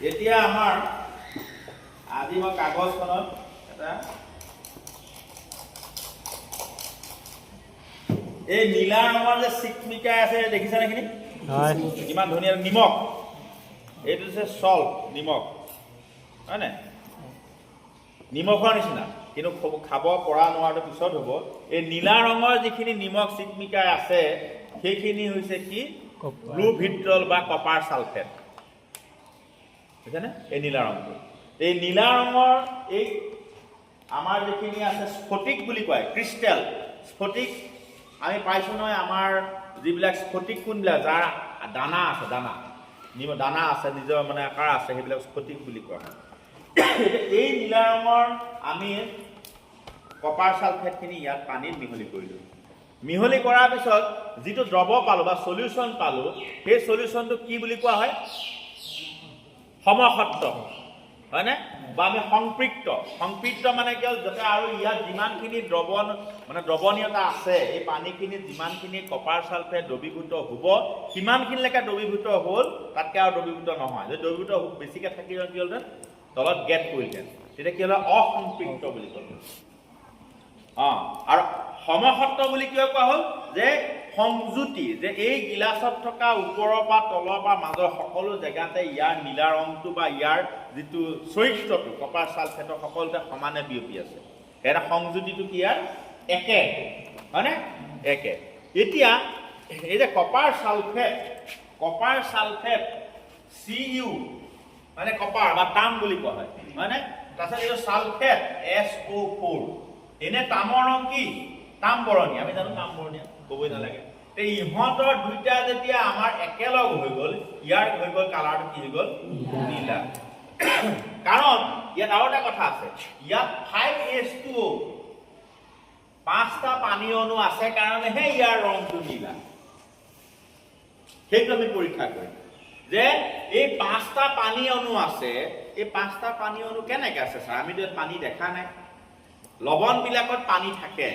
এতিয়া আমাৰ আজি মই কাগজখনত এটা এই নীলা ৰঙৰ যে চিকমিকাই আছে দেখিছা নেকি? ইমান ধুনীয়া নিমখ, এইটো হৈছে চল্ট, নিমখ হয় নাই? নিমখৰ নিচিনা, কিন্তু খাব পৰা নোৱাৰাটো পিছত হ'ব। এই নীলা ৰঙৰ যিখিনি নিমখ চিকমিকাই আছে সেইখিনি হৈছে কি? ব্লু ভিট্ৰল বা কপাৰ ছালফেট। বুজিছানে? এই নীলা ৰংটো, এই নীলা ৰঙৰ এই আমাৰ যিখিনি আছে স্ফটিক বুলি কয়, ক্ৰিষ্টেল স্ফটিক। আমি পাইছোঁ নহয় আমাৰ যিবিলাক স্ফটিক কোনবিলাক যাৰ দানা আছে, দানা আছে, নিজৰ মানে আকাৰ আছে, সেইবিলাক স্ফটিক বুলি কোৱা হয়। এই নীলা ৰঙৰ আমি কপাৰ ছালফেটখিনি ইয়াত পানীত মিহলি কৰিলোঁ। মিহলি কৰাৰ পিছত যিটো দ্ৰৱ পালোঁ বা চলিউশ্যন পালোঁ, সেই চলিউশ্যনটো কি বুলি কোৱা হয়? সমসত্ব হয়নে? বা আমি সংপৃক্ত মানে কি হ'ল, যাতে আৰু ইয়াত যিমানখিনি দ্ৰৱণীয়তা আছে, এই পানীখিনিত যিমানখিনি কপাৰ ছালফেট দ্ৰৱীভূত হ'ব সিমানখিনিলৈকে দ্ৰৱীভূত হ'ল, তাতকৈ আৰু দ্ৰৱীভূত নহয়। যদি দ্ৰৱীভূত বেছিকৈ থাকি কি হ'লহেঁতেন, তলত গেট পৰিলহেঁতেন, তেতিয়া কি হ'ল? অসংপৃক্ত বুলি ক'ল। আৰু সমসত্ব বুলি কিয় কোৱা হ'ল? যে সংযুতি, যে এই গিলাচত থকা ওপৰৰ পৰা তলৰ পৰা মাজৰ সকলো জেগাতে ইয়াৰ নীলা ৰংটো বা ইয়াৰ যিটো চৰিত্ৰটো কপাৰ ছালফেটৰ সকলোতে সমানে বিয়পি আছে। এটা সংযুতিটো কি ইয়াৰ একে হয়নে? একে। এতিয়া এই যে কপাৰ ছালফেট Cu মানে কপাৰ বা তাম বুলি কোৱা হয় হয়নে? তাৰপিছত এইটো ছালফেট SO4, এনে তামৰ ৰং কি? তাম বৰণীয়া। আমি জানো তাম বৰণীয়া, ক'বই নালাগে। ইহঁতৰ দুইটা যেতিয়া আমাৰ একেলগ হৈ গ'ল, ইয়াৰ হৈ গ'ল কালাৰটো কি হৈ গ'ল? নীলা। কাৰণ ইয়াত আৰু এটা কথা আছে, ইয়াত 5H2O 5টা পানী অণু আছে কাৰণেহে ইয়াৰ ৰংটো নীলা। সেইটো আমি পৰীক্ষা কৰিম যে এই 5টা পানী অণু আছে, এই 5টা পানী অণু কেনেকৈ আছে? ছাৰ আমিতো ইয়াত পানী দেখা নাই। লৱণবিলাকত পানী থাকে,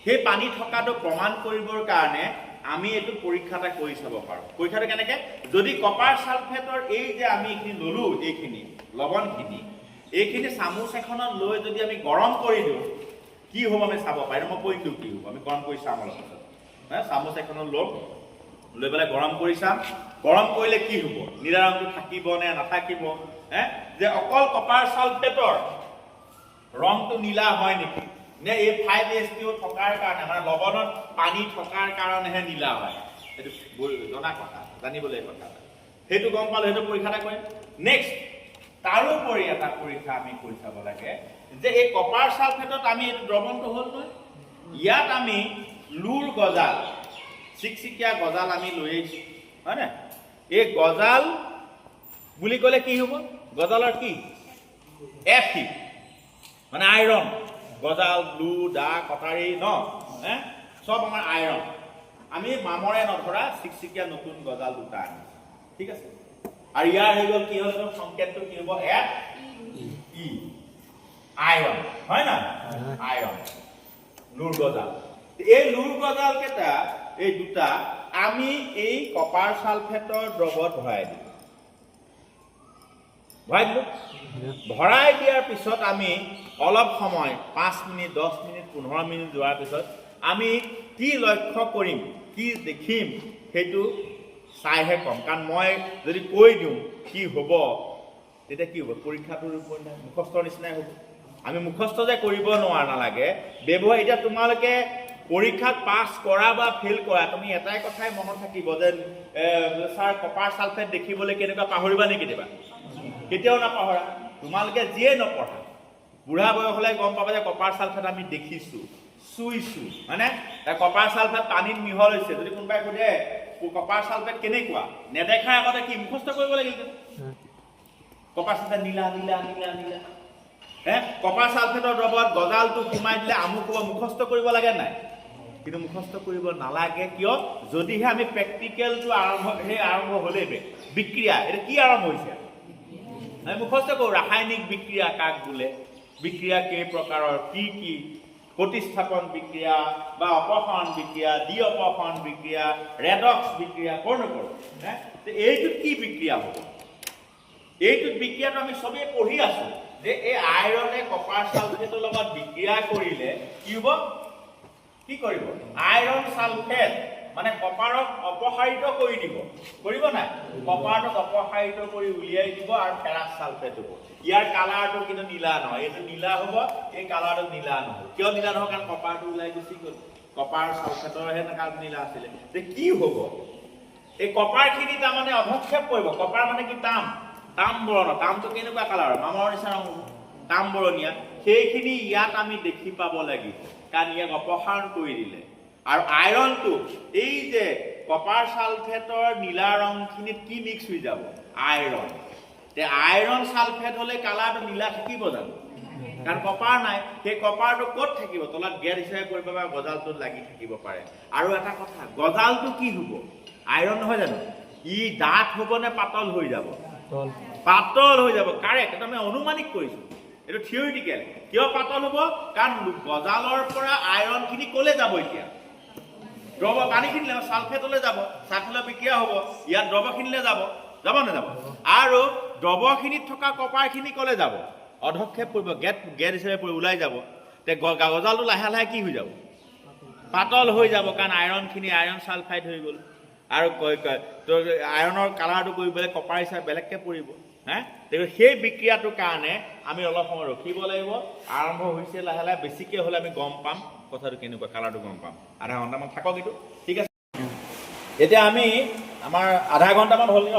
সেই পানী থকাটো প্ৰমাণ কৰিবৰ কাৰণে আমি এইটো পৰীক্ষা এটা কৰি চাব পাৰোঁ। পৰীক্ষাটো কেনেকৈ? যদি কপাৰ ছালফেটৰ এই যে আমি এইখিনি ল'লোঁ, এইখিনি লৱণখিনি, এইখিনি চামুচ এখনত লৈ যদি আমি গৰম কৰি দিওঁ কি হ'ব আমি চাব পাৰিম। মই কৈ দিওঁ কি হ'ব, আমি গৰম কৰি চাম অলপ পিছত। চামুচ এখনত ল'ম, লৈ পেলাই গৰম কৰি চাম। গৰম কৰিলে কি হ'ব? নীলা ৰংটো থাকিব নে নাথাকিব? যে অকল কপাৰ ছালফেটৰ ৰংটো নীলা হয় নেকি, নে এই 5H2O থকাৰ কাৰণে, মানে লৱণত পানী থকাৰ কাৰণেহে নীলা হয়? সেইটো জনা কথা, জানিবলৈ কথা। সেইটো গম পালোঁ, সেইটো পৰীক্ষা এটা কৰিম। নেক্সট তাৰোপৰি এটা পৰীক্ষা আমি কৰি চাব লাগে যে এই কপাৰ ছালফেটত আমি এইটো দ্ৰৱণটো হ'ল নহয়, ইয়াত আমি লুৰ গজাল, চিকচিকীয়া গজাল আমি লৈ আহিছোঁ হয়নে? এই গজাল বুলি ক'লে কি হ'ব? গজালৰ কি? Fe মানে আইৰণ। গজাল, লু, দা, কটাৰী চব আমাৰ আইৰণ। আমি মামৰে নধৰা চিকচিকীয়া নতুন গজাল দুটা আনিছোঁ, ঠিক আছে? আৰু ইয়াৰ হৈ গ'ল কি হ'ল? সংকেতটো কি হ'ব? Fe, আইৰণ হয় না? আইৰণ, লুৰ গজাল। এই লুৰ গজাল কেইটা, এই দুটা আমি এই কপাৰ ছালফেটৰ দ্ৰৱত ভৰাই দিলোঁ। ভৰাই দিয়াৰ পিছত আমি অলপ সময় 5 মিনিট, 10 মিনিট, 15 মিনিট যোৱাৰ পিছত আমি কি লক্ষ্য কৰিম, কি দেখিম, সেইটো চাইহে ক'ম। কাৰণ মই যদি কৈ দিওঁ কি হ'ব, তেতিয়া কি হ'ব? পৰীক্ষাটোৰ মুখস্থৰ নিচিনাই হ'ব। আমি মুখস্থ যে কৰিব নালাগে, ব্যৱহাৰ। এতিয়া তোমালোকে পৰীক্ষাত পাছ কৰা বা ফেইল কৰা, তুমি এটাই কথাই মনত থাকিব যে ছাৰ কপাৰ ছালফেট দেখিবলৈ কেনেকুৱা, পাহৰিবা নেকি কেতিয়াবা? কেতিয়াও নাপাহৰা। তোমালোকে যিয়ে নপঢ়া, বুঢ়া বয়স হ'লে গম পাবা যে কপাৰ ছালফেট আমি দেখিছোঁ, চুইছোঁ হয়নে? কপাৰ ছালফেট পানীত মিহল হৈছে। যদি কোনোবাই সোধে কপাৰ ছালফেট কেনেকুৱা, নেদেখাৰ আগতে কি মুখস্থ কৰিব লাগিব? কপাৰ ছালফেট নীলা নীলা নীলা নীলা। কপাৰ ছালফেটৰ দ্ৰৱত গজালটো সোমাই দিলে আমুক হ'ব, মুখস্থ কৰিব লাগে নাই? কিন্তু মুখস্থ কৰিব নালাগে। কিয়? যদিহে আমি প্ৰেক্টিকেলটো আৰম্ভ হ'লেই বিক্ৰিয়া, এইটো কি আৰম্ভ হৈছে? আমি মুখস্থ কৰোঁ, ৰাসায়নিক বিক্ৰিয়া কাক বোলে, বিক্ৰিয়া কেই প্ৰকাৰৰ, কি কি, প্ৰতিস্থাপন বিক্ৰিয়া বা অপসাৰণ বিক্ৰিয়া, দ্বি অপসাৰণ বিক্ৰিয়া, ৰেডক্স বিক্ৰিয়া, কৰোঁ নকৰোঁ? এইটোত কি বিক্ৰিয়া হ'ব? এইটোত বিক্ৰিয়াটো আমি চবেই পঢ়ি আছো যে এই আইৰণে কপাৰ ছালফেটৰ লগত বিক্ৰিয়া কৰিলে কি হ'ব কি কৰিব আইৰণ ছালফেট মানে কপাৰক অপসাৰিত কৰি দিব কৰিব নাই কপাৰক অপসাৰিত কৰি উলিয়াই দিব আৰু ফেৰাছ ছালফেট হ'ব ইয়াৰ কালাৰটো কিন্তু নীলা নহয় এইটো নীলা হ'ব এই কালাৰটো নীলা নহয় কিয় নীলা নহয় কাৰণ কপাৰটো ওলাই গুচি গ'ল কপাৰ ছালফেটৰ হেনে কাল নীলা আছিলে তে কি হ'ব এই কপাৰখিনি তাৰমানে অধক্ষেপ কৰিব কপাৰ মানে কি তাম বৰণ তামটো কেনেকুৱা কালাৰ মামৰ নিচিনা ৰং তাম বৰণীয়া সেইখিনি ইয়াত আমি দেখি পাব লাগিব কাৰণ ইয়াক অপসাৰণ কৰি দিলে আৰু আইৰণটো এই যে কপাৰ ছালফেটৰ নীলা ৰংখিনিত কি মিক্স হৈ যাব আইৰণ তে আইৰণ ছালফেট হলে কালাৰটো নীলা থাকিব জানো কাৰণ কপাৰ নাই সেই কপাৰটো ক'ত থাকিব তলত গেছ হিচাপে পৰিব বা গজালটোত লাগি থাকিব পাৰে আৰু এটা কথা গজালটো কি হ'ব আইৰণ নহয় জানো ই ডাঠ হ'ব নে পাতল হৈ যাব পাতল হৈ যাব কাৰেক্ট এটা আমি অনুমানিক কৰিছো এইটো থিওৰিটিকেল কিয় পাতল হ'ব কাৰণ গজালৰ পৰা আইৰণখিনি ক'লে যাব এতিয়া দ্ৰৱ পানীখিনিলে ছালফেটলৈ যাব ছালফেটৰ বিক্ৰিয়া হ'ব ইয়াত দ্ৰৱখিনিলে যাব নাযাব আৰু দ্ৰৱখিনিত থকা কপাৰখিনি ক'লে যাব অধক্ষেপ কৰিব গেট হিচাপে পৰি ওলাই যাব তে গজালটো লাহে লাহে কি হৈ যাব পাতল হৈ যাব কাৰণ আইৰণখিনি আইৰণ ছালফাইড হৈ গ'ল আৰু আইৰণৰ কালাৰটো কৰিবলৈ কপাৰ হিচাপে বেলেগকৈ পৰিব হা সেই বিক্ৰিয়াটোৰ কাৰণে আমি অলপ সময় ৰখিব লাগিব আৰম্ভ হৈছে লাহে লাহে বেছিকৈ হ'লে আমি গম পাম কথাটো কেনেকুৱা কালাৰটো গম পাম আধা ঘণ্টামান থাকক এইটো ঠিক আছে এতিয়া আমি আমাৰ আধা ঘণ্টামান হ'ল ন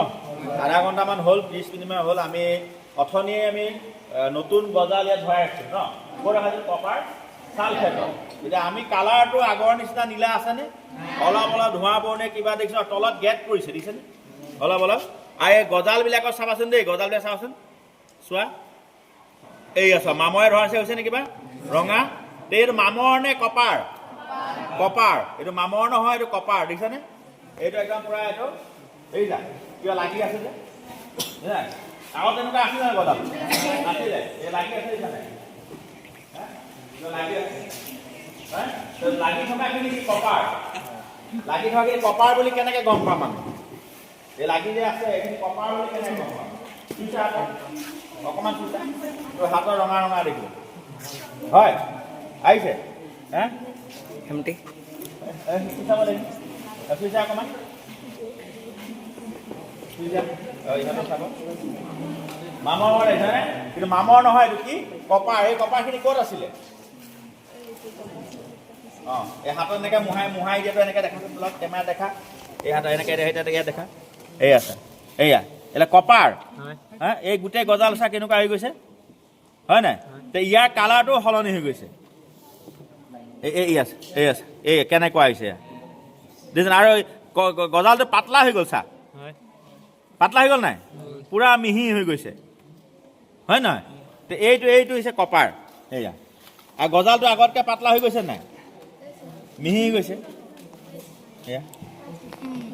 আধা ঘণ্টামান হ'ল 30 মিনিটমান হ'ল আমি অথনিয়ে আমি নতুন গজাল ইয়াত ভৰাই ৰাখিছোঁ ন ক'ত ৰাখিছোঁ কপাৰ ছালফেটৰ এতিয়া আমি কালাৰটো আগৰ নিচিনা নীলা আছেনে অলপ অলপ ধোঁৱা বৰণে কিবা দেখিছোঁ তলত গেট পৰিছে দেখিছেনে অলপ অলপ আৰু এই গজালবিলাকত চাবাচোন দেই গজালবিলাক চাবাচোন চোৱা এই আছা মামৰে ধৰা হৈছে নে কিবা ৰঙা এইটো মামৰ নে কপাৰ কপাৰ এইটো মামৰ নহয় এইটো কপাৰ দেখিছানে এইটো একদম পুৰা এইটো এই যা কিবা লাগি আছে যে আগত তেনেকুৱা আছিল নহয় গজাল আছিলে এই লাগি আছে দেখিছানে লাগি থকাখিনি কি কপাৰ লাগি থকা কপাৰ বুলি কেনেকৈ গম পাম আমি এই লাগি যে আছে এইখিনি কপাৰ বুলি কেনেকৈ গম পাম চুইছা অকণমান চুইছা তোৰ হাতৰ ৰঙা ৰঙা দেখিব হয় আহিছে হে এমটি চাব লাগিব চুইছা অকণমান চুইছা ইহঁতৰ চাব মামৰ দেখিছানে কিন্তু মামৰ নহয় এইটো কি কপাৰ এই কপাৰখিনি ক'ত আছিলে অঁ এই হাতত এনেকৈ মোহাই দিয়াটো এনেকৈ দেখা লওক কেমেৰা দেখা এই হাতত এনেকৈ ইয়াত দেখা এই আছে এয়া এটা কপাৰ হা এই গোটেই গজাল চা কেনেকুৱা হৈ গৈছে হয় নাই তে ইয়াৰ কালাৰটো সলনি হৈ গৈছে এই আছে এই কেনেকুৱা হৈছে দেখিছেনে আৰু গজালটো পাতলা হৈ গ'ল চা পাতলা হৈ গ'ল নাই পূৰা মিহি হৈ গৈছে হয় নহয় তো এইটো হৈছে কপাৰ এয়া আৰু গজালটো আগতকৈ পাতলা হৈ গৈছে নাই মিহি হৈ গৈছে এয়া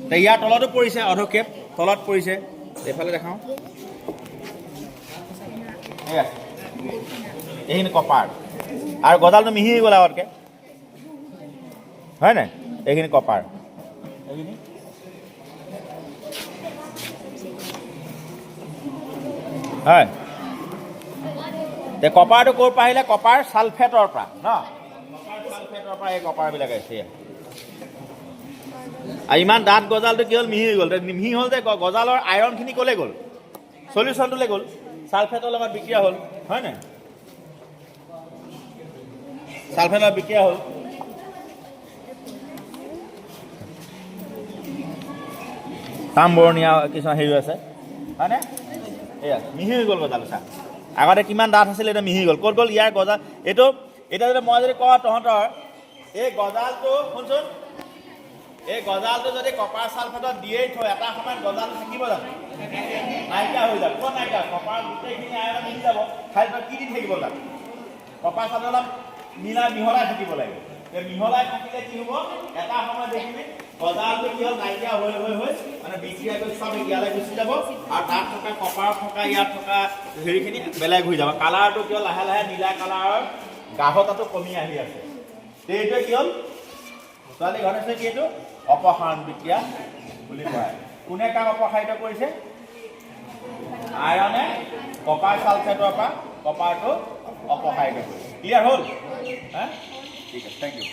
তো ইয়াৰ তলতো পৰিছে অধক্ষেপ তলত পৰিছে এইফালে দেখাওঁ এয়া এইখিনি কপাৰ আৰু গজালটো মিহি হৈ গ'ল আগতকৈ হয় নাই এইখিনি কপাৰ এইখিনি হয় কপাৰটো ক'ৰ পৰা আহিলে কপাৰ ছালফেটৰ পৰা ন কপাৰ ছালফেটৰ পৰা এই কপাৰবিলাক আহিছে আৰু ইমান ডাঠ গজালটো কি হ'ল মিহি হৈ গ'ল মিহি হ'ল যে গজালৰ আইৰণখিনি ক'লৈ গ'ল চলিউশ্যনটোলৈ গ'ল ছালফেটৰ লগত বিক্ৰিয়া হ'ল হয় নাই ছালফেটৰ বিক্ৰিয়া হ'ল তাম বৰণীয়া কিছুমান হেৰি আছে হয়নে এয়া মিহি হৈ গ'ল গজাল চা আগতে কিমান ডাঠ আছিলে এতিয়া মিহি গ'ল ক'ত গ'ল ইয়াৰ গজাল এইটো এতিয়া যদি মই যদি কওঁ তহঁতৰ এই গজালটো শুনচোন এই গজালটো যদি কপাৰ ছালফেটত দিয়েই থয় এটা সময়ত গজাল থাকিব জানো নাইকিয়া হৈ যাব ক'ত নাইকিয়া কপাৰ গোটেইখিনি আইৰণ মিলি যাব খালি তই কি দি থাকিব তাত কপাৰ ছালফেট অলপ মিহলাই থাকিব লাগিব মিহলাই থাকিলে কি হ'ব এটা সময়ত দেখিবি গজালটো কি হ'ল নাইকিয়া হৈ মানে বিক্ৰিয়া কৰি চব ইয়ালৈ গুচি যাব আৰু তাত থকা কপাৰত থকা ইয়াত থকা হেৰিখিনি বেলেগ হৈ যাব কালাৰটো কি হ'ল লাহে লাহে নীলা কালাৰৰ গাঢ়তাটো কমি আহি আছে এইটোৱে কি হ'ল ছোৱালী ঘৰত আছে কি এইটো অপসাৰণ বিক্ৰিয়া বুলি কয় কোনে কাক অপসাৰিত কৰিছে আইৰণে কপাৰ ছালফেটৰ পৰা কপাৰটো অপসাৰিত কৰিব। ক্লিয়াৰ হ'ল? হা ঠিক আছে, থেংক ইউ।